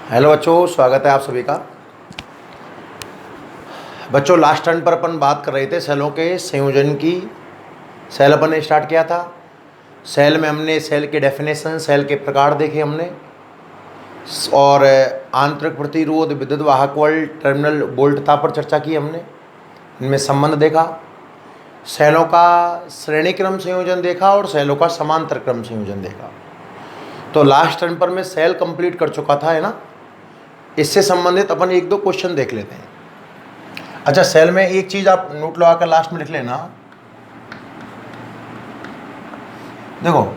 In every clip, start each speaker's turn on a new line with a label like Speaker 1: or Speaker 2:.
Speaker 1: Hello बच्चों, स्वागत है आप सभी का। बच्चों, लास्ट टर्न पर अपन बात कर रहे थे सेलों के संयोजन की। सेल अपन ने स्टार्ट किया था। सेल में हमने सेल के डेफिनेशन, सेल के प्रकार देखे हमने, और आंतरिक प्रतिरोध, विद्युत वाहक बल, टर्मिनल वोल्टता पर चर्चा की हमने। इनमें संबंध देखा, सेलों का श्रेणी क्रम संयोजन देखा और सेलों का समांतर क्रम संयोजन देखा। तो लास्ट टर्न पर मैं सेल कंप्लीट कर चुका था, है ना। इससे संबंधित अपन एक दो क्वेश्चन देख लेते हैं। अच्छा, सेल में एक चीज आप नोट लगा कर लास्ट में लिख लेना। देखो,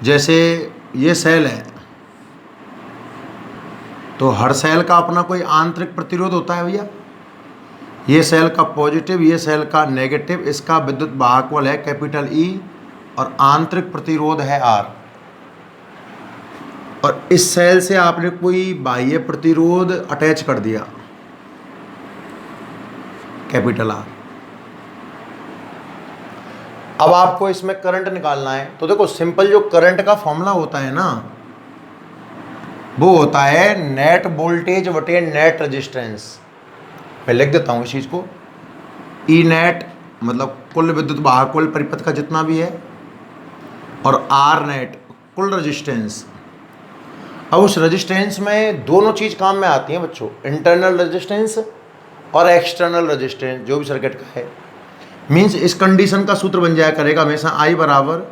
Speaker 1: जैसे ये सेल है तो हर सेल का अपना कोई आंतरिक प्रतिरोध होता है भैया। ये सेल का पॉजिटिव, ये सेल का नेगेटिव, इसका विद्युत वाहक बल है कैपिटल ई और आंतरिक प्रतिरोध है आर। और इस सेल से आपने कोई बाह्य प्रतिरोध अटैच कर दिया कैपिटल आर। अब आपको इसमें करंट निकालना है। तो देखो, सिंपल जो करंट का फॉर्मूला होता है ना, वो होता है नेट वोल्टेज बटे नेट रेजिस्टेंस। मैं लिख देता हूँ इस चीज को। ई नेट मतलब कुल विद्युत वाहक बल परिपथ का जितना भी है, और आर नेट कुल रेजिस्टेंस। अब उस रेजिस्टेंस में दोनों चीज काम में आती हैं बच्चों, इंटरनल रेजिस्टेंस और एक्सटर्नल रेजिस्टेंस, जो भी सर्किट का है। मींस इस कंडीशन का सूत्र बन जाया करेगा हमेशा आई बराबर,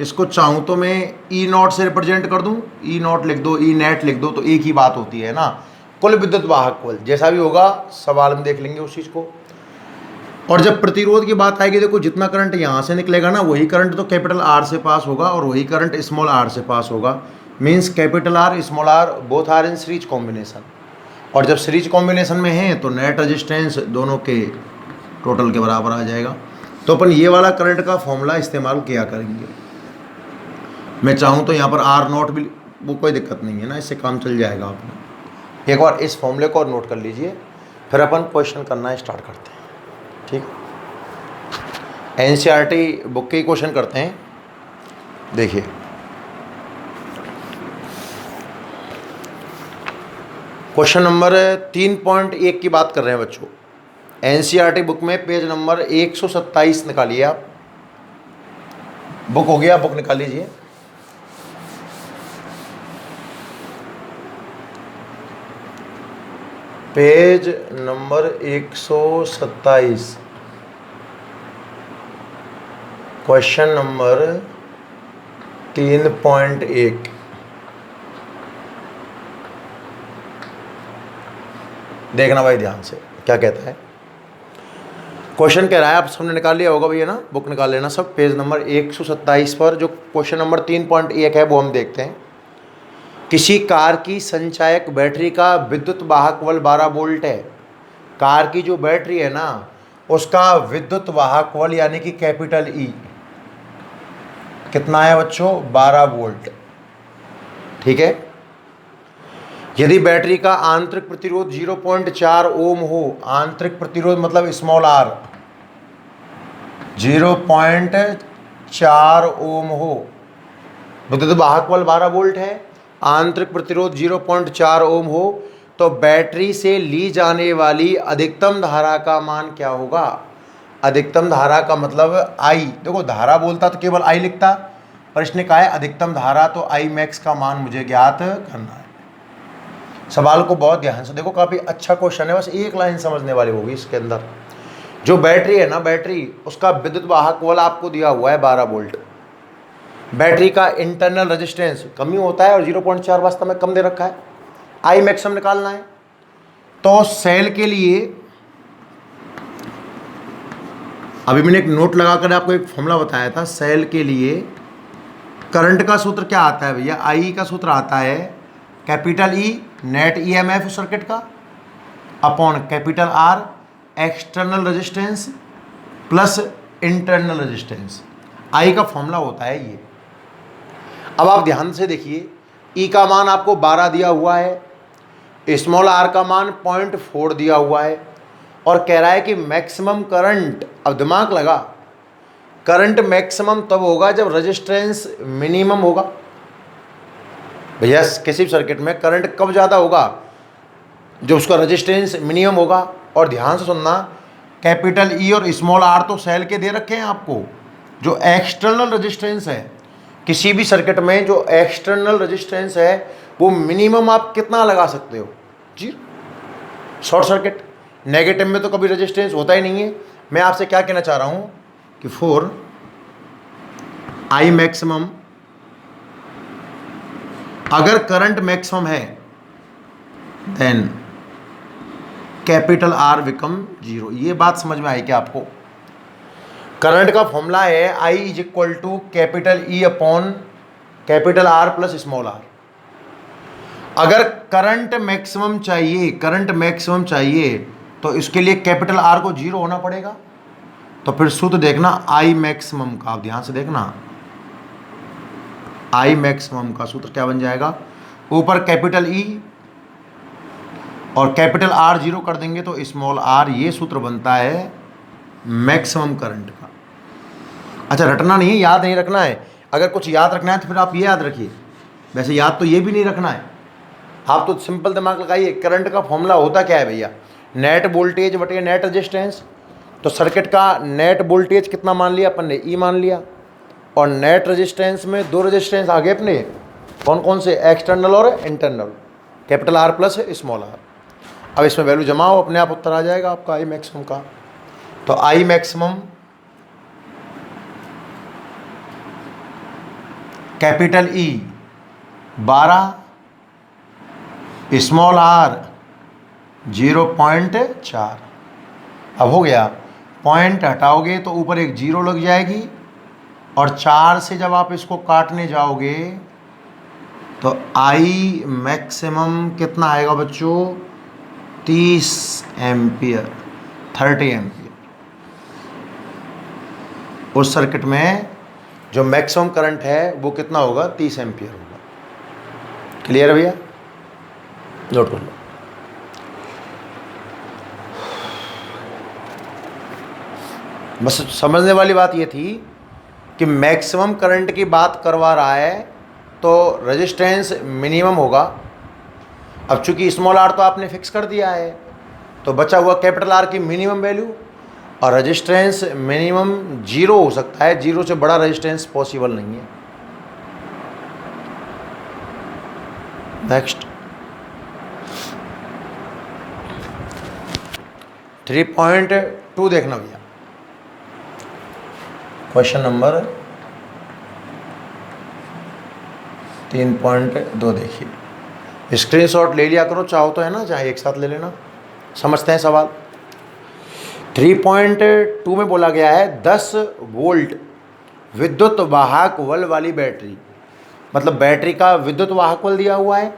Speaker 1: इसको चाहूँ तो मैं ई नॉट से रिप्रेजेंट कर दूँ, ई नॉट लिख दो, ई नेट लिख दो, तो एक ही बात होती है ना, कुल विद्युत वाहक बल। जैसा भी होगा सवाल में देख लेंगे उस चीज़ को। और जब प्रतिरोध की बात आएगी, देखो जितना करंट यहाँ से निकलेगा ना, वही करंट तो कैपिटल आर से पास होगा और वही करंट स्मॉल आर से पास होगा। Means capital R small R both R in series combination. और जब सीरीज कॉम्बिनेशन में है तो नेट रेजिस्टेंस दोनों के टोटल के बराबर आ जाएगा। तो अपन ये वाला करंट का फॉर्मूला इस्तेमाल किया करेंगे। मैं चाहूँ तो यहाँ पर आर नॉट भी, वो कोई दिक्कत नहीं है ना, इससे काम चल जाएगा। आपने एक बार इस फॉर्मूले को और नोट कर लीजिए, फिर अपन क्वेश्चन करना स्टार्ट करते हैं। ठीक, एनसीईआरटी बुक के क्वेश्चन करते हैं। देखिए, क्वेश्चन नंबर 3.1 की बात कर रहे हैं बच्चों। एनसीईआरटी बुक में पेज नंबर 127 निकालिए आप। बुक हो गया, बुक निकाल लीजिए। Page number 127, question number 3.1। देखना भाई ध्यान से क्या कहता है। क्वेश्चन कह रहा है, आप सबने निकाल लिया होगा भैया ना, बुक निकाल लेना सब। पेज नंबर 127 पर जो क्वेश्चन नंबर 3.1 है वो हम देखते हैं। किसी कार की संचायक बैटरी का विद्युत वाहक बल 12 वोल्ट है। कार की जो बैटरी है ना, उसका विद्युत वाहक बल यानी कि कैपिटल ई कितना है बच्चों, 12 वोल्ट। ठीक है। यदि बैटरी का आंतरिक प्रतिरोध 0.4 ओम हो, आंतरिक प्रतिरोध मतलब स्मॉल आर 0.4 ओम हो, विद्युत वाहक बल 12 वोल्ट है, आंतरिक प्रतिरोध 0.4 ओम हो, तो बैटरी से ली जाने वाली अधिकतम धारा का मान क्या होगा। अधिकतम धारा का मतलब आई। देखो, धारा बोलता तो केवल आई लिखता, पर इसने कहा है अधिकतम धारा, तो आई मैक्स का मान मुझे ज्ञात करना है। सवाल को बहुत ध्यान से देखो, काफ़ी अच्छा क्वेश्चन है, बस एक लाइन समझने वाली होगी इसके अंदर। जो बैटरी है ना, बैटरी उसका विद्युत वाहक बल आपको दिया हुआ है 12 वोल्ट। बैटरी का इंटरनल रेजिस्टेंस कम ही होता है और 0.4 वास्तव में कम दे रखा है। आई मैक्सिमम निकालना है। तो सेल के लिए अभी मैंने एक नोट लगाकर आपको एक फॉर्मूला बताया था। सेल के लिए करंट का सूत्र क्या आता है भैया, आई का सूत्र आता है capital E net EMF circuit का upon capital R external resistance plus internal resistance. I का फॉर्मूला होता है ये। अब आप ध्यान से देखिए, ई का मान आपको 12 दिया हुआ है, स्मॉल आर का मान 0.4 दिया हुआ है, और कह रहा है कि मैक्सिमम करंट। अब दिमाग लगा, करंट मैक्सिमम तब होगा जब रेजिस्टेंस मिनिमम होगा। भैया किसी भी सर्किट में करंट कब ज़्यादा होगा, जो उसका रेजिस्टेंस मिनिमम होगा। और ध्यान से सुनना, कैपिटल ई और स्मॉल आर तो सेल के दे रखे हैं आपको। जो एक्सटर्नल रेजिस्टेंस है किसी भी सर्किट में, जो एक्सटर्नल रेजिस्टेंस है वो मिनिमम आप कितना लगा सकते हो, जी। शॉर्ट सर्किट नेगेटिव में तो कभी रेजिस्टेंस होता ही नहीं है। मैं आपसे क्या कहना चाह रहा हूँ कि फॉर आई मैक्सिमम, अगर करंट मैक्सिमम है then capital R become zero. ये बात समझ में आई क्या आपको? करंट का फॉर्मूला है I is equal to capital E upon capital R plus small r. अगर करंट मैक्सिमम चाहिए, करंट मैक्सिमम चाहिए तो इसके लिए कैपिटल आर को जीरो होना पड़ेगा। तो फिर सूत्र देखना आई मैक्सिमम का, आप ध्यान से देखना, आई मैक्सिमम का सूत्र क्या बन जाएगा, ऊपर कैपिटल ई और कैपिटल आर जीरो कर देंगे तो स्मॉल आर। ये सूत्र बनता है मैक्सिमम करंट का। अच्छा, रटना नहीं है, याद नहीं रखना है। अगर कुछ याद रखना है तो फिर आप ये याद रखिए, वैसे याद तो ये भी नहीं रखना है। आप तो सिंपल दिमाग लगाइए, करंट का फॉर्मूला होता क्या है भैया, नेट वोल्टेज बटे नेट रेजिस्टेंस। तो सर्किट का नेट वोल्टेज कितना मान लिया अपन ने, ई मान लिया, और नेट रेजिस्टेंस में दो रेजिस्टेंस आ गए अपने, कौन कौन से, एक्सटर्नल और internal, capital R plus small R. अब इसमें वैल्यू जमाओ, अपने आप उत्तर आ जाएगा आपका आई मैक्सिमम का। तो I maximum capital E 12, small R 0.4। अब हो गया, पॉइंट हटाओगे तो ऊपर एक जीरो लग जाएगी, और 4 से जब आप इसको काटने जाओगे तो आई मैक्सिमम कितना आएगा बच्चों, 30 एम्पियर, 30 एम्पियर। उस सर्किट में जो मैक्सिमम करंट है वो कितना होगा, 30 एम्पियर होगा। क्लियर है भैया, नोट कर लो। बस समझने वाली बात ये थी कि मैक्सिमम करंट की बात करवा रहा है तो रेजिस्टेंस मिनिमम होगा। अब चूंकि स्मॉल आर तो आपने फिक्स कर दिया है, तो बचा हुआ कैपिटल आर की मिनिमम वैल्यू, और रेजिस्टेंस मिनिमम जीरो हो सकता है, जीरो से बड़ा रेजिस्टेंस पॉसिबल नहीं है। नेक्स्ट 3.2 देखना भैया, क्वेश्चन नंबर 3.2 देखिए। स्क्रीनशॉट ले लिया करो, चाहो तो, है ना, चाहे एक साथ ले लेना। समझते हैं सवाल। 3.2 में बोला गया है 10 वोल्ट विद्युत वाहक बल वाली बैटरी, मतलब बैटरी का विद्युत वाहक बल दिया हुआ है,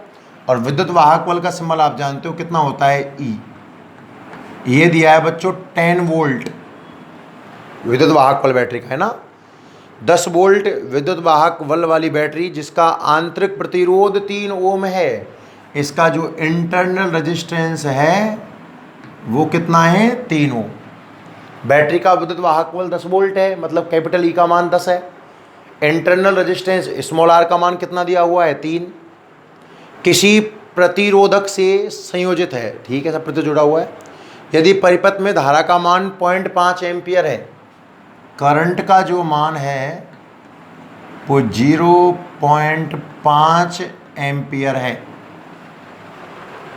Speaker 1: और विद्युत वाहक बल का सिंबल आप जानते हो कितना होता है, ई। ये दिया है बच्चों 10 वोल्ट विद्युत वाहक बल बैटरी का, है ना। 10 वोल्ट विद्युत वाहक बल वाली बैटरी जिसका आंतरिक प्रतिरोध 3 ओम है, इसका जो इंटरनल रेजिस्टेंस है वो कितना है, 3 ओम। बैटरी का विद्युत वाहक बल 10 वोल्ट है, मतलब कैपिटल ई का मान 10 है। इंटरनल रेजिस्टेंस स्मॉल आर का मान कितना दिया हुआ है, 3। किसी प्रतिरोधक से संयोजित है, ठीक है, सब प्रतिरोध जुड़ा हुआ है। यदि परिपथ में धारा का मान 0.5 एम्पियर है, करंट का जो मान है वो 0.5 एम्पियर है।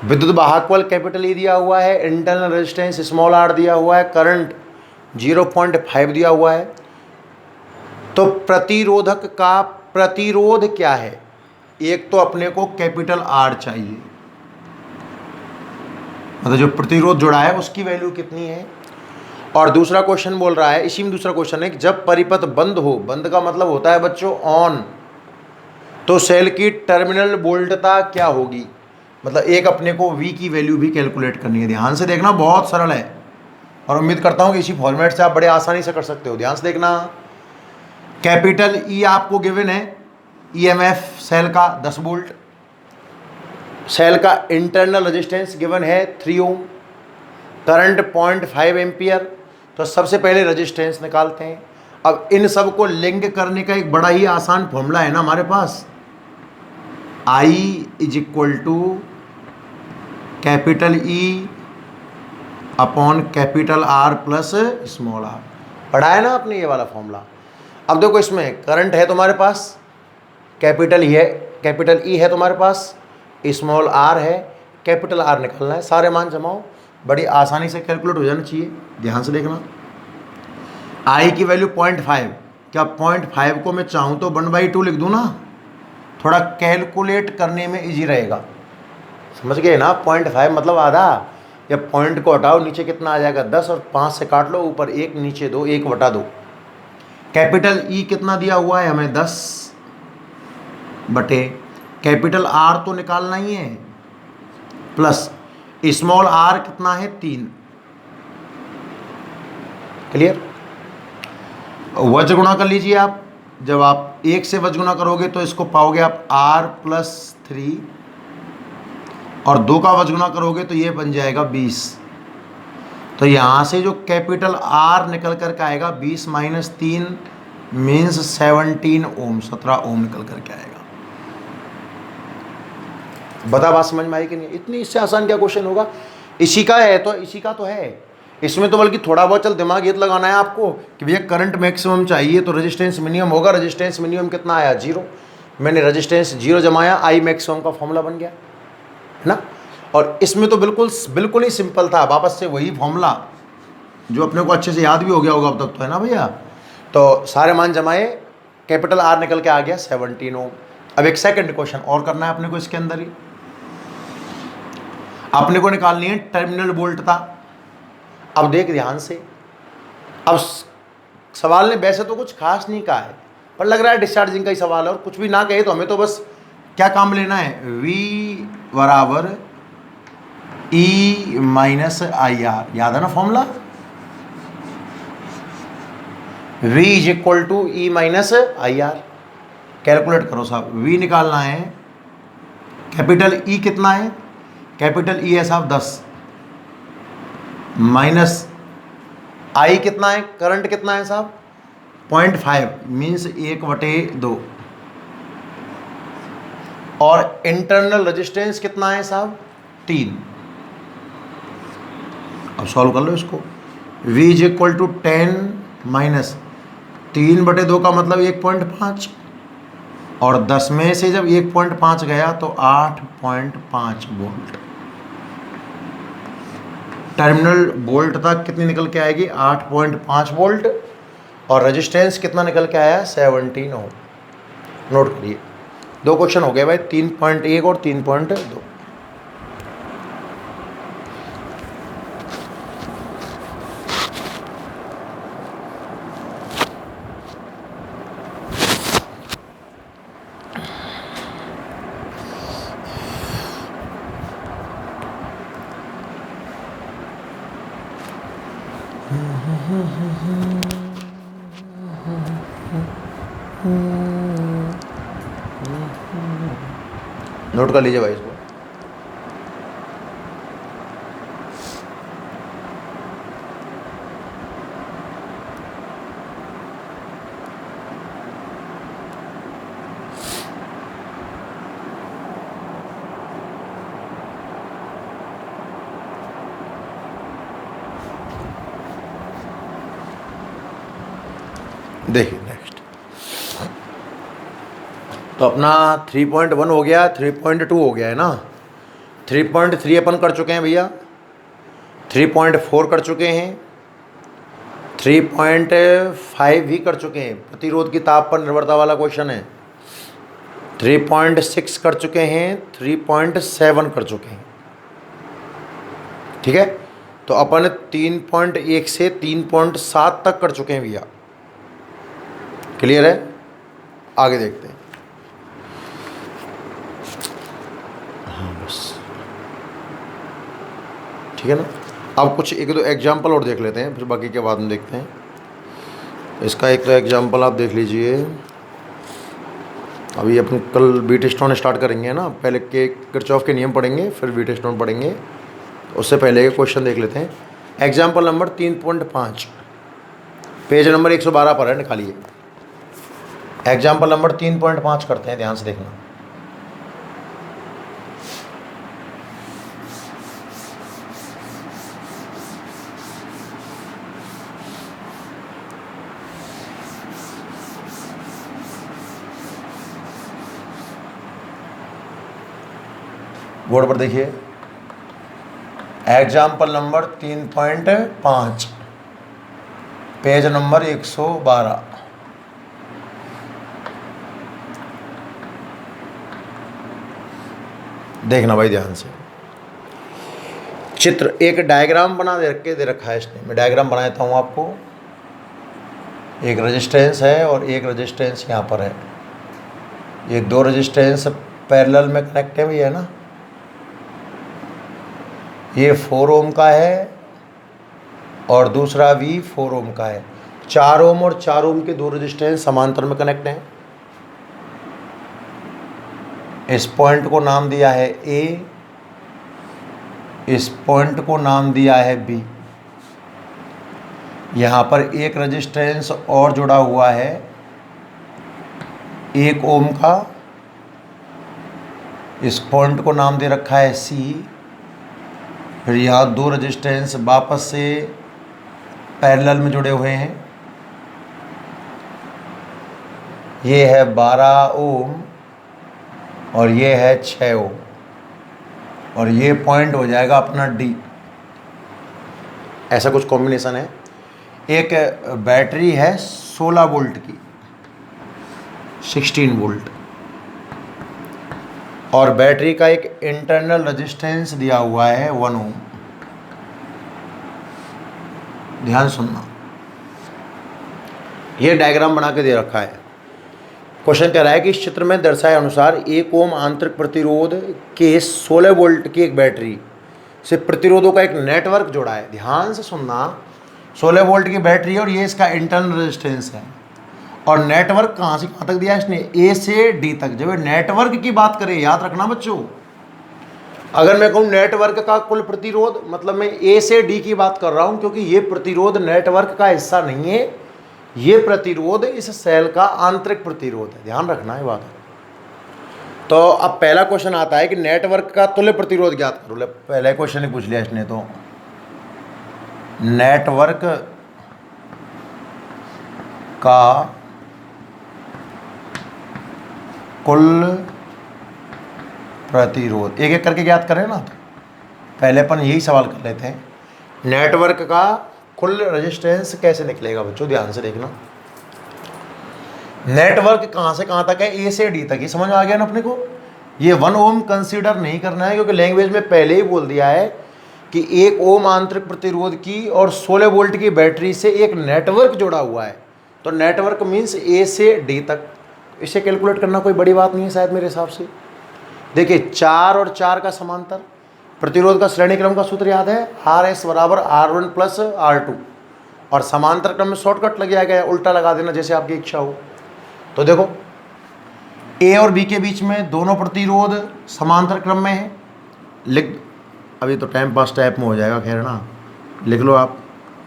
Speaker 1: विद्युत वाहक बल कैपिटल ई दिया हुआ है, इंटरनल रेजिस्टेंस स्मॉल आर दिया हुआ है, करंट 0.5 दिया हुआ है। तो प्रतिरोधक का प्रतिरोध क्या है, एक तो अपने को कैपिटल आर चाहिए, मतलब जो प्रतिरोध जुड़ा है उसकी वैल्यू कितनी है। और दूसरा क्वेश्चन बोल रहा है, इसी में दूसरा क्वेश्चन है कि जब परिपथ बंद हो, बंद का मतलब होता है बच्चों ऑन, तो सेल की टर्मिनल वोल्टता क्या होगी, मतलब एक अपने को V की वैल्यू भी कैलकुलेट करनी है। ध्यान से देखना, बहुत सरल है, और उम्मीद करता हूँ कि इसी फॉर्मेट से आप बड़े आसानी से कर सकते हो। ध्यान से देखना, कैपिटल ई आपको गिवन है, EMF सेल का 10 वोल्ट, सेल का इंटरनल रेजिस्टेंस गिवन है 3 ओम, करंट 0.5 एम्पियर। तो सबसे पहले रेजिस्टेंस निकालते हैं। अब इन सब को लिंक करने का एक बड़ा ही आसान फॉर्मूला है ना हमारे पास, I is equal to capital E upon capital R plus small r. पढ़ा है ना आपने ये वाला फॉर्मूला। अब देखो इसमें करंट है तुम्हारे पास, कैपिटल ई है तुम्हारे पास, स्मॉल आर है, कैपिटल आर निकालना है। सारे मान जमाओ, बड़ी आसानी से कैलकुलेट हो जाना चाहिए, ध्यान से देखना। आई की वैल्यू 0.5, क्या 0.5 को मैं चाहूँ तो 1/2 लिख दूँ ना, थोड़ा कैलकुलेट करने में इजी रहेगा, समझ गए ना। 0.5 मतलब आधा, या पॉइंट को हटाओ नीचे कितना आ जाएगा 10, और 5 से काट लो, ऊपर 1 नीचे 2, 1/2। कैपिटल ई कितना दिया हुआ है हमें 10 बटे कैपिटल आर तो निकालना ही है, प्लस स्मॉल आर कितना है 3। क्लियर। वज गुणा कर लीजिए आप, जब आप 1 से वज गुणा करोगे तो इसको पाओगे आप r + 3, और 2 का वज गुणा करोगे तो ये बन जाएगा 20। तो यहाँ से जो कैपिटल R निकल कर के आएगा 20 - 3 मीन्स 17 ओम, 17 ओम निकल कर के आएगा। बता बात समझ में आई कि नहीं? इतनी इससे आसान क्या क्वेश्चन होगा। इसी का है तो इसी का तो है, इसमें तो बल्कि थोड़ा बहुत चल दिमाग ये तो लगाना है आपको कि भैया करंट मैक्सिमम चाहिए तो रेजिस्टेंस मिनिमम होगा। रेजिस्टेंस मिनिमम कितना आया 0, मैंने रेजिस्टेंस 0 जमाया, आई मैक्सिमम का फॉर्मूला बन गया है ना। और इसमें तो बिल्कुल ही सिंपल था, वापस से वही फॉर्मूला जो अपने को अच्छे से याद भी हो गया होगा अब तक तो, है ना भैया। तो सारे मान जमाए, कैपिटल आर निकल के आ गया 17 ओम। अब एक सेकंड क्वेश्चन और करना है अपने को, इसके अंदर ही अपने को निकालनी है टर्मिनल वोल्टता। अब देख ध्यान से, अब सवाल ने वैसे तो कुछ खास नहीं कहा है, पर लग रहा है डिस्चार्जिंग का ही सवाल है, और कुछ भी ना कहे तो हमें तो बस क्या काम लेना है, V बराबर E माइनस IR, याद है ना formula, V is equal to E minus IR। Calculate करो साहब, V निकालना है, कैपिटल E कितना है, कैपिटल E है साहब 10, माइनस I कितना है, करंट कितना है साहब 0.5 मीन्स 1/2, और इंटरनल रेजिस्टेंस कितना है साहब 3। अब सॉल्व कर लो इसको। V is equal to 10 minus 3/2 का मतलब 1.5, और 10 में से जब 1.5 गया तो 8.5 वोल्ट। टर्मिनल वोल्ट तक कितनी निकल के आएगी 8.5 वोल्ट, और रेजिस्टेंस कितना निकल के आया 17 ओम। नोट करिए, 2 क्वेश्चन हो गए भाई, 3.1 और 3.2। नोट कर लीजिए भाई इसको। देखिए नेक्स्ट, तो अपना 3.1 हो गया, 3.2 हो गया है ना, 3.3 अपन कर चुके हैं भैया, 3.4 कर चुके हैं, 3.5 भी कर चुके हैं, प्रतिरोध की ताप पर निर्भरता वाला क्वेश्चन है, 3.6 कर चुके हैं, 3.7 कर चुके हैं। ठीक है, तो अपन 3.1 से 3.7 तक कर चुके हैं भैया। क्लियर है, आगे देखते हैं। हाँ बस ठीक है ना। अब कुछ 1-2 एग्जाम्पल और देख लेते हैं, फिर बाकी के बाद में देखते हैं। इसका एक एग्जाम्पल आप देख लीजिए। अभी अपन कल बीट स्टोन स्टार्ट करेंगे ना, पहले के किरचॉफ के नियम पढ़ेंगे, फिर बीट स्टोन पढ़ेंगे। उससे पहले के क्वेश्चन देख लेते हैं। एग्जाम्पल नंबर 3.5, पेज नंबर 112 पर है, निकालिए। एग्जाम्पल नंबर 3.5 करते हैं, ध्यान से देखना। बोर्ड पर देखिए, एग्जाम्पल नंबर 3.5, पेज नंबर 112। देखना भाई ध्यान से, चित्र एक डायग्राम बना दे रखा है इसने। मैं डायग्राम बना देता हूँ आपको। एक रेजिस्टेंस है और एक रेजिस्टेंस यहाँ पर है। ये दो रेजिस्टेंस पैरेलल में कनेक्ट है भैया ना। ये 4 ओम का है और दूसरा भी 4 ओम का है। 4 ओम और 4 ओम के दो रेजिस्टेंस समांतर में कनेक्ट हैं। इस पॉइंट को नाम दिया है ए, इस पॉइंट को नाम दिया है बी। यहाँ पर एक रेजिस्टेंस और जुड़ा हुआ है 1 ओम का, इस पॉइंट को नाम दे रखा है सी। फिर यहाँ दो रेजिस्टेंस वापस से पैरेलल में जुड़े हुए हैं। ये है 12 ओम और ये है 6 ओम, और ये पॉइंट हो जाएगा अपना डी। ऐसा कुछ कॉम्बिनेशन है। एक बैटरी है 16 वोल्ट की, 16 वोल्ट, और बैटरी का एक इंटरनल रेजिस्टेंस दिया हुआ है 1 ओम। ध्यान सुनना, ये डायग्राम बना के दे रखा है। क्वेश्चन कह रहा है कि इस चित्र में दर्शाए अनुसार 1 ओम आंतरिक प्रतिरोध के 16 वोल्ट की एक बैटरी से प्रतिरोधों का एक नेटवर्क जोड़ा है। ध्यान से सुनना, 16 वोल्ट की बैटरी है और ये इसका इंटरनल रेजिस्टेंस है। और नेटवर्क कहाँ से कहाँ तक दिया है इसने? ए से डी तक। जब नेटवर्क की बात करें, याद रखना बच्चों, अगर मैं कहूँ नेटवर्क का कुल प्रतिरोध, मतलब मैं ए से डी की बात कर रहा हूँ, क्योंकि ये प्रतिरोध नेटवर्क का हिस्सा नहीं है। ये प्रतिरोध इस सेल का आंतरिक प्रतिरोध है। ध्यान रखना है बात। तो अब पहला क्वेश्चन आता है कि नेटवर्क का तुल्य प्रतिरोध ज्ञात करो। पहले क्वेश्चन ही पूछ लिया इसने। तो नेटवर्क का कुल प्रतिरोध एक एक करके ज्ञात करें ना। तो पहले अपन यही सवाल कर लेते हैं, नेटवर्क का कुल रेजिस्टेंस कैसे निकलेगा बच्चों? ध्यान से देखना। नेटवर्क कहाँ से कहाँ तक है? ए से डी तक। ही समझ आ गया ना अपने को। ये 1 ओम कंसीडर नहीं करना है, क्योंकि लैंग्वेज में पहले ही बोल दिया है कि 1 ओम आंतरिक प्रतिरोध की और 16 वोल्ट की बैटरी से एक नेटवर्क जुड़ा हुआ है। तो नेटवर्क मीन्स ए से डी तक। इसे कैलकुलेट करना कोई बड़ी बात नहीं है शायद मेरे हिसाब से। देखिए 4 और 4 का समांतर प्रतिरोध का श्रेणी क्रम का सूत्र याद है, RS बराबर R1 प्लस R2। और समांतर क्रम में शॉर्टकट लग जाएगा, उल्टा लगा देना जैसे आपकी इच्छा हो। तो देखो ए और बी के बीच में दोनों प्रतिरोध समांतर क्रम में है। लिख, अभी तो टाइम पास टाइप में हो जाएगा, खैर ना, लिख लो आप।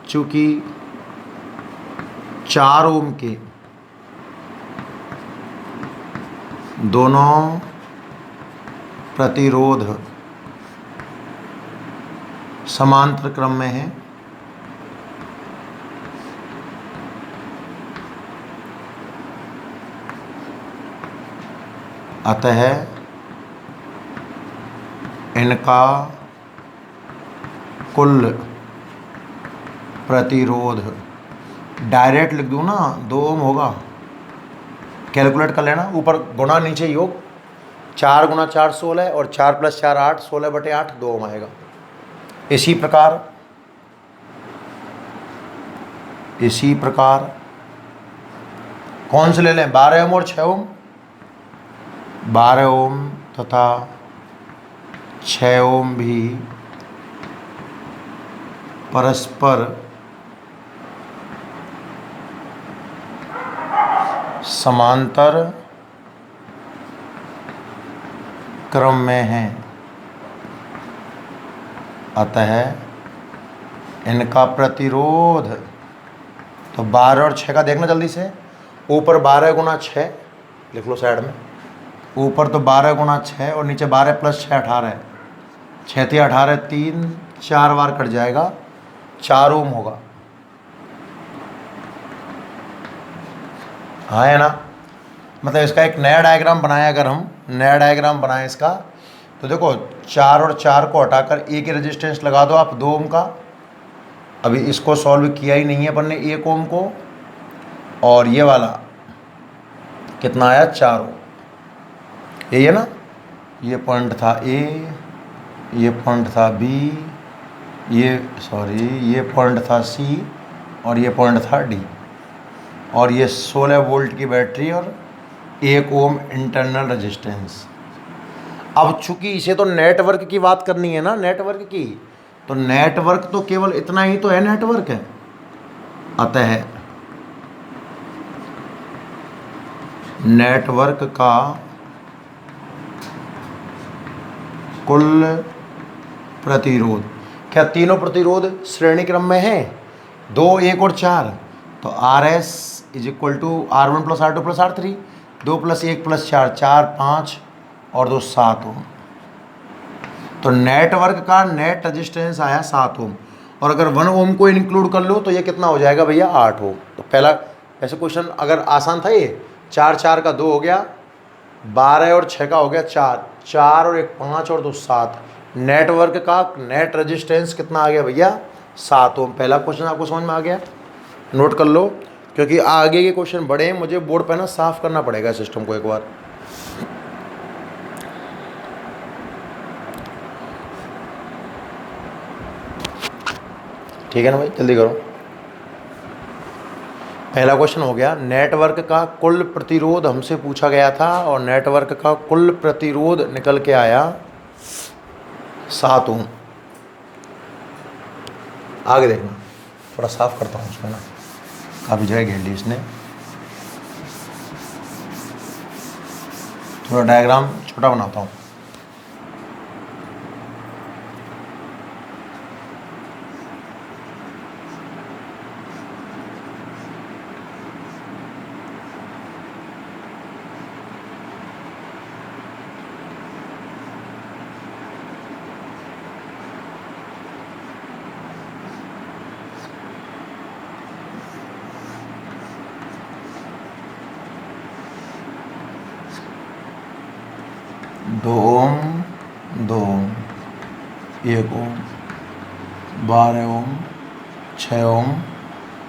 Speaker 1: चूँकि 4 ओम के दोनों प्रतिरोध समांतर क्रम में है, अतः इनका कुल प्रतिरोध, डायरेक्ट लिख दूँ ना, 2 ओम होगा। कैलकुलेट कर लेना, ऊपर गुणा नीचे योग। 4 गुणा 4 16 और 4 प्लस 4 8, 16/8 2 ओम आएगा। इसी प्रकार कौन से ले लें? 12 ओम और 6 ओम। 12 ओम तथा 6 ओम भी परस्पर समांतर क्रम में हैं, अतः इनका प्रतिरोध। तो 12 और 6 का देखना जल्दी से। ऊपर 12 गुणा 6 लिख लो साइड में। ऊपर तो 12 गुणा 6 और नीचे 12 प्लस 6 18 है। 6 × 18 3, 4 बार कट जाएगा, 4 ओम होगा। हाँ है ना। मतलब इसका एक नया डायग्राम बनाए, अगर हम नया डायग्राम बनाएं इसका, तो देखो 4 और 4 को हटाकर एक ही रेजिस्टेंस लगा दो आप 2 ओम का। अभी इसको सॉल्व किया ही नहीं है अपन ने 1 ओम को, और ये वाला कितना आया 4 ओम। यही है ना, ये पॉइंट था ए, ये पॉइंट था बी, ये पॉइंट था सी, और ये पॉइंट था डी, और ये 16 वोल्ट की बैटरी और 1 ओम इंटरनल रेजिस्टेंस। अब चूंकि इसे तो नेटवर्क की बात करनी है ना, नेटवर्क की, तो नेटवर्क तो केवल इतना ही तो है नेटवर्क है। अतः नेटवर्क का कुल प्रतिरोध, क्या तीनों प्रतिरोध श्रेणी क्रम में है 2, 1 और 4, तो RS is equal to R1 plus R2 plus R3, 2 plus 1 plus 4, 4 5 और 2 7 ओम। तो नेटवर्क का नेट रेजिस्टेंस आया 7 ओम, और अगर 1 ओम को इंक्लूड कर लो तो ये कितना हो जाएगा भैया 8 ओम। तो पहला ऐसे क्वेश्चन अगर आसान था, ये 4 4 का 2 हो गया, 12 और 6 का हो गया 4, 4 और 1 5 और 2 7, नेटवर्क का नेट रेजिस्टेंस कितना आ गया भैया 7 ओम। पहला क्वेश्चन आपको समझ में आ गया, नोट कर लो, क्योंकि आगे के क्वेश्चन बड़े हैं, मुझे बोर्ड पे ना साफ करना पड़ेगा सिस्टम को एक बार। ठीक है ना भाई, जल्दी करो। पहला क्वेश्चन हो गया, नेटवर्क का कुल प्रतिरोध हमसे पूछा गया था, और नेटवर्क का कुल प्रतिरोध निकल के आया 7 ओम। आगे देखना, थोड़ा साफ करता हूँ उसमें ना, काफ़ी जगह घेर ली इसने। थोड़ा डायग्राम छोटा बनाता हूँ। दो ओम, 2 ओम, 1 ओम, 12 ओम, 6 ओम।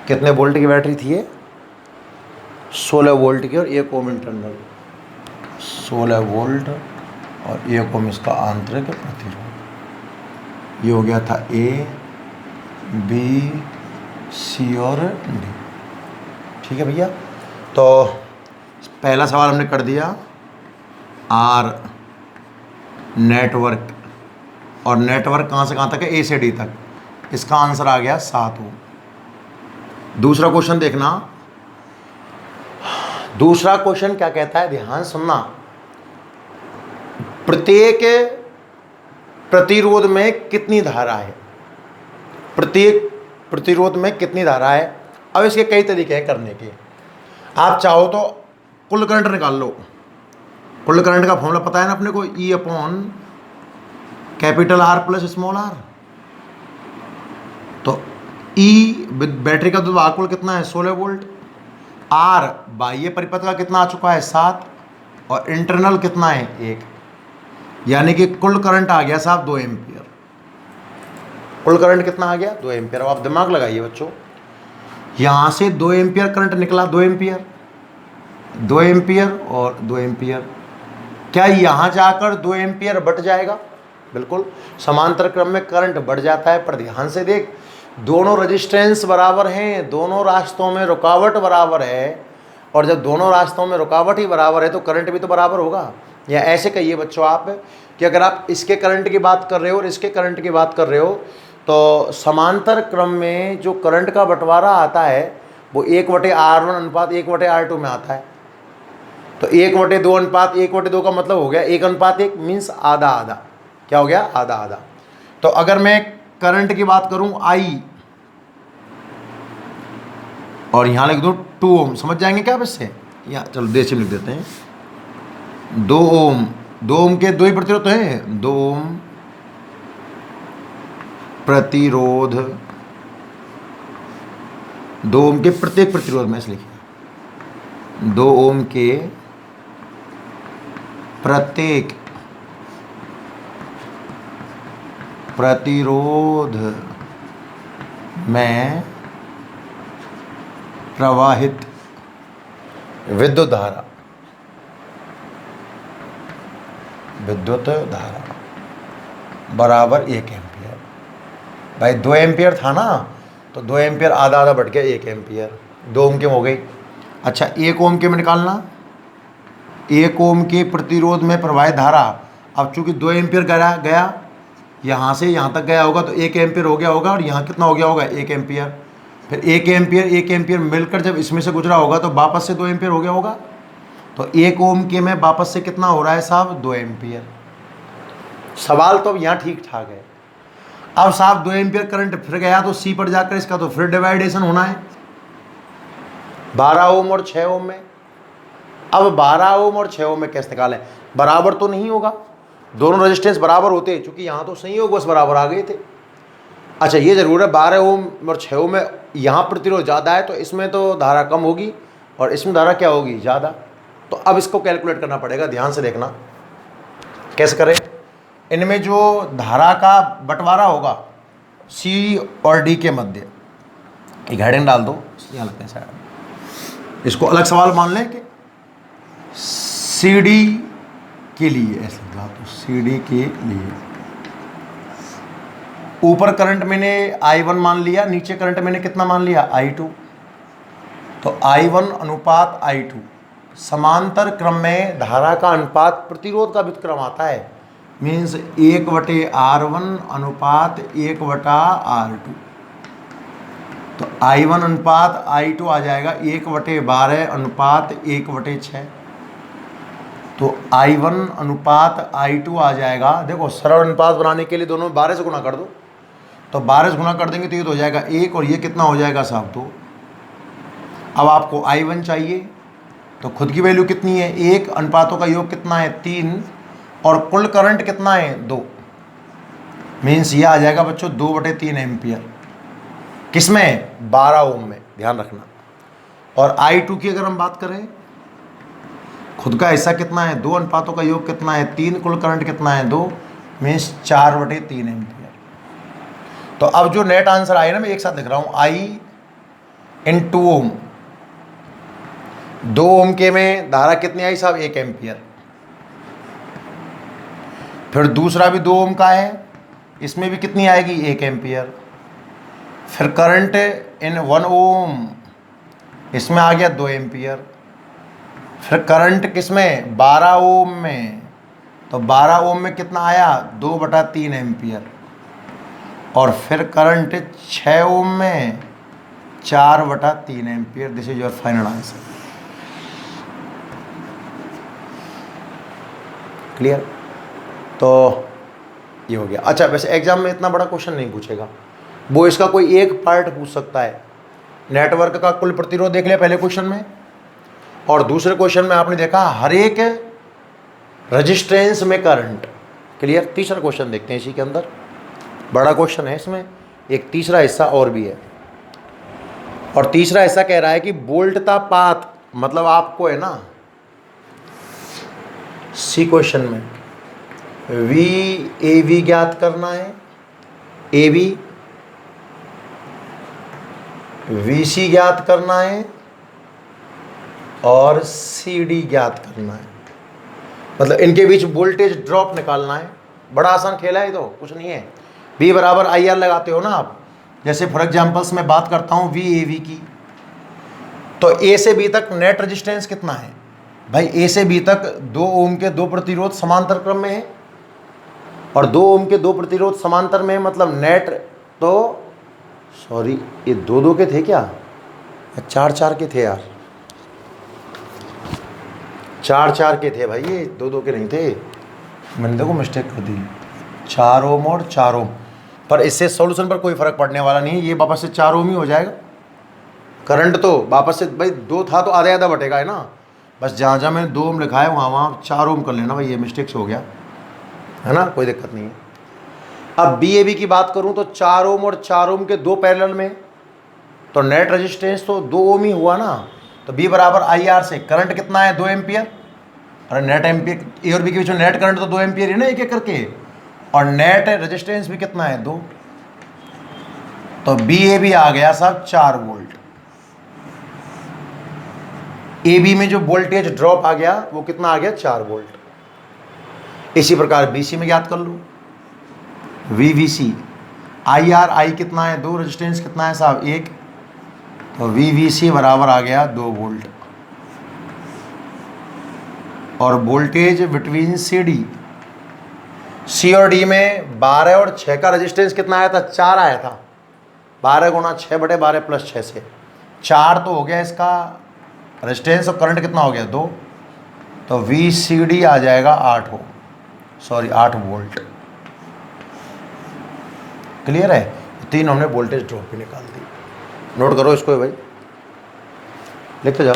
Speaker 1: कितने वोल्ट की बैटरी थी ये 16 वोल्ट की, और 1 ओम इंटरनल, 16 वोल्ट और 1 ओम इसका आंतरिक प्रतिरोध। ये हो गया था ए, बी, सी और डी। ठीक है भैया, तो पहला सवाल हमने कर दिया आर नेटवर्क, और नेटवर्क कहाँ से कहाँ तक है, ए से डी तक, इसका आंसर आ गया 7 ओम। दूसरा क्वेश्चन देखना, दूसरा क्वेश्चन क्या कहता है, ध्यान सुनना। प्रत्येक प्रतिरोध में कितनी धारा है, प्रत्येक प्रतिरोध में कितनी धारा है। अब इसके कई तरीके हैं करने के, आप चाहो तो कुल करंट निकाल लो। कुल करंट का फॉर्मूला पता है ना अपने को, E upon capital R plus small r। तो E बैटरी का भागफल कितना है 16 वोल्ट, R बाह्य परिपथ का कितना आ चुका है 7, और इंटरनल कितना है 1, यानी कि कुल करंट आ गया साहब 2 एम्पियर। कुल करंट कितना आ गया 2 एम्पियर। अब आप दिमाग लगाइए बच्चों, यहाँ से 2 एम्पियर करंट निकला, 2 एम्पियर, 2 एम्पियर और 2 एम्पियर। क्या यहाँ जाकर 2 एम्पियर बट जाएगा? बिल्कुल, समांतर क्रम में करंट बढ़ जाता है, पर ध्यान से देख, दोनों रेजिस्टेंस बराबर हैं, दोनों रास्तों में रुकावट बराबर है, और जब दोनों रास्तों में रुकावट ही बराबर है तो करंट भी तो बराबर होगा। या ऐसे कहिए बच्चों आप कि अगर आप इसके करंट की बात कर रहे हो और इसके करंट की बात कर रहे हो, तो समांतर क्रम में जो करंट का बंटवारा आता है वो 1/R1 अनुपात 1/R2 में आता है। तो 1/2 अनुपात 1/2 का मतलब हो गया 1:1 मीन्स आधा आधा। क्या हो गया? आधा आधा। तो अगर मैं करंट की बात करूं I, और यहां लिख दूं 2 ओम, समझ जाएंगे क्या आप इससे? या चलो देसी में लिख देते हैं 2 ओम। 2 ओम के 2 ही प्रतिरोध तो हैं, 2 ओम प्रतिरोध, 2 ओम के प्रत्येक प्रतिरोध में इसलिए 2 ओम के प्रत्येक प्रतिरोध में प्रवाहित विद्युत धारा, बराबर 1 एम्पियर। भाई 2 एम्पियर था ना, तो 2 एम्पियर आधा आधा बढ़ गया 1 एम्पियर, 2 ओम के हो गई। अच्छा 1 ओम के में निकालना, 1 ओम के प्रतिरोध में प्रवाहित धारा। अब चूंकि 2 एम्पियर गया यहाँ से यहाँ तक गया होगा तो 1 एम्पियर हो गया होगा, और यहाँ कितना हो गया होगा 1 एम्पियर। फिर 1 एम्पियर मिलकर जब इसमें से गुजरा होगा तो वापस से 2 एम्पियर हो गया होगा। तो 1 ओम के में वापस से कितना हो रहा है साहब 2 एम्पियर। सवाल तो अब यहाँ ठीक ठाक है। अब साहब 2 एम्पियर करंट फिर गया तो सी पर जाकर इसका तो फिर डिवाइडेशन होना है 12 ओम और 6 ओम में। अब 12 ओम और 6 ओम में कैसे निकालें, बराबर तो नहीं होगा, दोनों रेजिस्टेंस बराबर होते हैं, चूंकि यहाँ तो संयोग बस बराबर आ गए थे। अच्छा ये जरूर है 12 ओम और 6 ओम में यहाँ प्रतिरोध ज़्यादा है तो इसमें तो धारा कम होगी और इसमें धारा क्या होगी ज़्यादा। तो अब इसको कैलकुलेट करना पड़ेगा, ध्यान से देखना कैसे करें। इनमें जो धारा का बंटवारा होगा सी और डी के मध्य, एक हेडिंग डाल दो यहाँ लगते हैं साइड, इसको अलग सवाल मान लें कि सी डी के लिए, ऐसे लिखा तो सी डी के लिए ऊपर करंट मैंने I1 मान लिया, नीचे करंट मैंने कितना मान लिया I2। तो I1 अनुपात I2 समांतर क्रम में धारा का अनुपात प्रतिरोध का व्युत्क्रम आता है, मीन्स 1/R1 अनुपात 1/R2। तो I1 अनुपात I2 आ जाएगा 1/12 अनुपात 1/6। तो I1 अनुपात I2 आ जाएगा, देखो सरल अनुपात बनाने के लिए दोनों 12 से गुणा कर दो, तो 12 से गुणा कर देंगे तो ये तो हो जाएगा 1 और ये कितना हो जाएगा साहब 2। अब आपको I1 चाहिए तो खुद की वैल्यू कितनी है 1, अनुपातों का योग कितना है 3, और कुल करंट कितना है 2, मीन्स ये आ जाएगा बच्चों 2/3 एम्पियर। किसमें 12 ओम में, ध्यान रखना। और I2 की अगर हम बात करें, खुद का हिस्सा कितना है 2, अनुपातों का योग कितना है 3, कुल करंट कितना है 2, मीन्स 4/3 एम्पियर। तो अब जो नेट आंसर आया ना मैं एक साथ लिख रहा हूँ, I इन 2 ओम, 2 ओम के में धारा कितनी आई साहब 1 एम्पियर। फिर दूसरा भी 2 ओम का है, इसमें भी कितनी आएगी 1 एम्पियर। फिर करंट इन 1 ओम, इसमें आ गया 2 एम्पियर। फिर करंट किसमें 12 ओम में, तो 12 ओम में कितना आया 2/3 एम्पियर। और फिर करंट 6 ओम में 4/3 ampere. This is your final answer. Clear? तो ये हो गया। अच्छा वैसे एग्जाम में इतना बड़ा क्वेश्चन नहीं पूछेगा, वो इसका कोई एक पार्ट पूछ सकता है। नेटवर्क का कुल प्रतिरोध देख लिया पहले क्वेश्चन में, और दूसरे क्वेश्चन में आपने देखा हर एक रेजिस्टेंस में करंट। क्लियर? तीसरा क्वेश्चन देखते हैं इसी के अंदर, बड़ा क्वेश्चन है इसमें, एक तीसरा हिस्सा और भी है। और तीसरा हिस्सा कह रहा है कि वोल्टता पात, मतलब आपको है ना सी क्वेश्चन में वी ए वी ज्ञात करना है, ए वी वी सी ज्ञात करना है, और सी डी ज्ञात करना है। मतलब इनके बीच वोल्टेज ड्रॉप निकालना है। बड़ा आसान खेल है ये, तो कुछ नहीं है। V बराबर IR लगाते हो ना आप, जैसे फॉर एग्जाम्पल्स मैं बात करता हूँ VAV की, तो A से B तक नेट रेजिस्टेंस कितना है भाई, A से B तक 2 ओम के 2 प्रतिरोध समांतर क्रम में है, और 2 ओम के 2 प्रतिरोध समांतर में है, मतलब नेट तो सॉरी ये 2-2 के थे क्या, 4-4 के थे यार, 4-4 के थे भाई, ये 2-2 के नहीं थे, मैंने देखो मिस्टेक कर दी। 4 ओम और 4 ओम, पर इससे सॉल्यूशन पर कोई फर्क पड़ने वाला नहीं है, ये वापस से 4 ओम ही हो जाएगा। करंट तो वापस से भाई 2 था तो आधा आधा बटेगा है ना, बस जहाँ जहाँ मैंने 2 ओम लिखा है वहाँ 4 ओम कर लेना भाई, ये मिस्टेक से हो गया है ना, कोई दिक्कत नहीं है। अब BAB की बात करूँ तो 4 ओम और 4 ओम के 2 पैरेलल में, तो नेट रेजिस्टेंस तो 2 ओम ही हुआ ना, तो B बराबर IR से करंट कितना है 2 एम्पियर, अरे नेट एम्पियर A और B के बीच में नेट करंट तो 2 एम्पियर है ना एक एक करके, और नेट रेजिस्टेंस भी कितना है 2, तो VAB आ गया साहब 4 वोल्ट। AB में जो वोल्टेज ड्रॉप आ गया वो कितना आ गया 4 वोल्ट। इसी प्रकार BC में याद कर लो, VVC IR कितना है 2, रेजिस्टेंस कितना है साहब 1, तो VVC बराबर आ गया 2 वोल्ट। और वोल्टेज बिटवीन C और D में 12 और 6 का रेजिस्टेंस कितना आया था 4 आया था, 12 गुणा 6/12 प्लस 6 से 4 तो हो गया इसका रेजिस्टेंस, और करंट कितना हो गया 2, तो VCD आ जाएगा 8 वोल्ट। क्लियर है? 3 हमने वोल्टेज ड्रॉप भी निकाल दी। नोट करो इसको भाई, लिखते जाओ।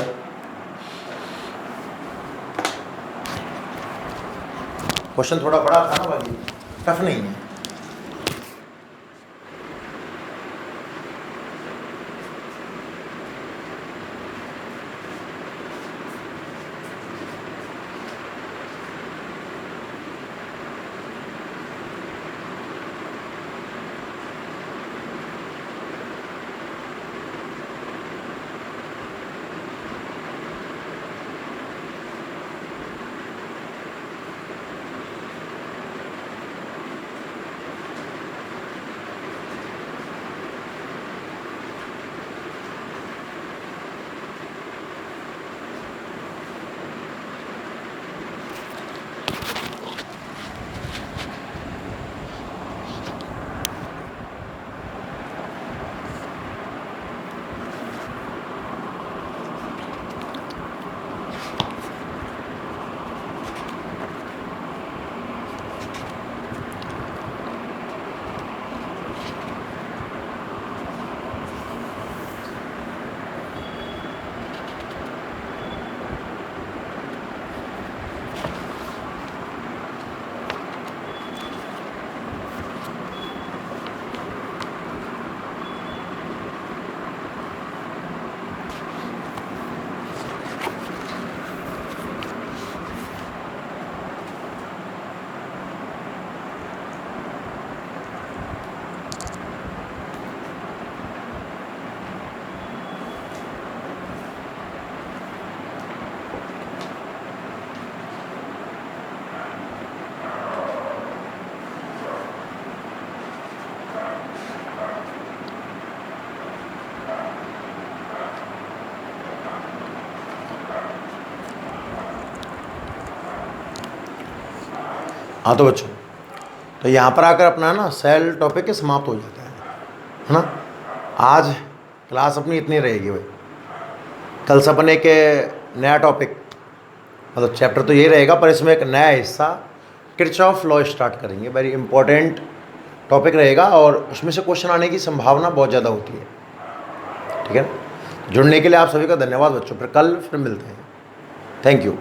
Speaker 1: क्वेश्चन थोड़ा बड़ा था ना भाई, टफ नहीं है। हाँ तो बच्चों, तो यहाँ पर आकर अपना ना सेल टॉपिक के समाप्त हो जाता है ना। आज क्लास अपनी इतनी रहेगी भाई। कल से अपन एक नया टॉपिक, मतलब चैप्टर तो ये रहेगा पर इसमें एक नया हिस्सा किरचॉफ लॉ स्टार्ट करेंगे। वेरी इंपॉर्टेंट टॉपिक रहेगा और उसमें से क्वेश्चन आने की संभावना बहुत ज़्यादा होती है। ठीक है ना? जुड़ने के लिए आप सभी का धन्यवाद बच्चों। फिर कल मिलते हैं। Thank you.